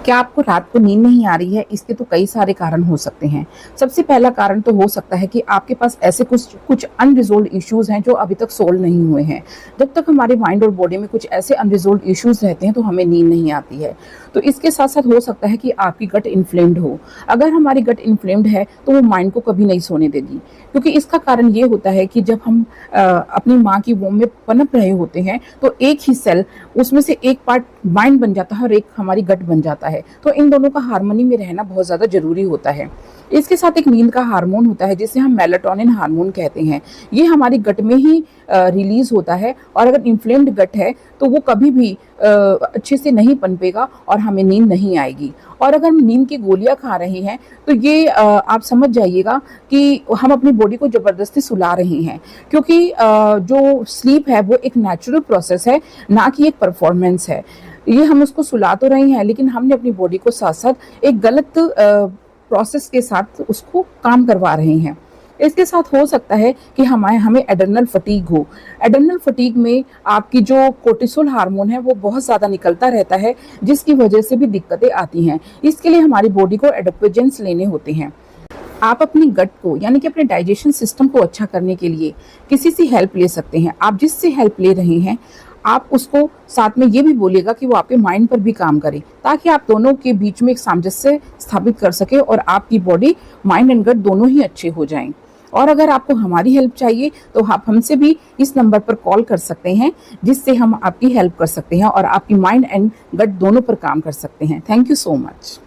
क्या आपको रात को नींद नहीं आ रही है? इसके तो कई सारे कारण हो सकते हैं। सबसे पहला कारण तो हो सकता है कि आपके पास ऐसे कुछ कुछ अनरिज़ॉल्व्ड इश्यूज़ हैं जो अभी तक सॉल्व नहीं हुए हैं। जब तक हमारे माइंड और बॉडी में कुछ ऐसे अनरिज़ॉल्व्ड इश्यूज़ रहते हैं तो हमें नींद नहीं आती है। तो इसके साथ-साथ हो सकता है कि आपकी गट इन्फ्लेम्ड हो। अगर हमारी गट इन्फ्लेम्ड है तो वो माइंड को कभी नहीं सोने देगी। क्योंकि इसका कारण ये होता है कि जब हम अपनी माँ की वोम में पनप रहे होते हैं तो एक ही सेल, उसमें से एक पार्ट माइंड बन जाता है और एक हमारी गट बन जाता है। तो इन दोनों का हार्मनी में रहना बहुत ज़्यादा ज़रूरी होता है। इसके साथ एक नींद का हार्मोन होता है जिसे हम मेलाटोनिन हार्मोन कहते हैं। ये हमारी गट में ही रिलीज होता है और अगर इन्फ्लेम्ड गट है तो वो कभी भी अच्छे से नहीं पनपेगा और हमें नींद नहीं आएगी। और अगर हम नींद की गोलियां खा रहे हैं तो ये आप समझ जाइएगा कि हम अपनी बॉडी को ज़बरदस्ती सुला रहे हैं, क्योंकि जो स्लीप है वो एक नेचुरल प्रोसेस है, ना कि एक परफॉर्मेंस है। ये हम उसको सुला तो रहे हैं लेकिन हमने अपनी बॉडी को साथ साथ एक गलत प्रोसेस के साथ उसको काम करवा रहे हैं। इसके साथ हो सकता है कि हमें एड्रेनल फटीग हो। एड्रेनल फटीग में आपकी जो कोर्टिसोल हार्मोन है वो बहुत ज़्यादा निकलता रहता है, जिसकी वजह से भी दिक्कतें आती हैं। इसके लिए हमारी बॉडी को एडोप्टोजेंस लेने होते हैं। आप अपनी गट को यानी कि अपने डाइजेशन सिस्टम को अच्छा करने के लिए किसी से हेल्प ले सकते हैं। आप जिससे हेल्प ले रहे हैं आप उसको साथ में ये भी बोलिएगा कि वो आपके माइंड पर भी काम करे, ताकि आप दोनों के बीच में एक सामंजस्य स्थापित कर सके और आपकी बॉडी, माइंड एंड गट दोनों ही अच्छे हो जाएं। और अगर आपको हमारी हेल्प चाहिए तो आप हमसे भी इस नंबर पर कॉल कर सकते हैं, जिससे हम आपकी हेल्प कर सकते हैं और आपकी माइंड एंड गट दोनों पर काम कर सकते हैं। Thank you so much.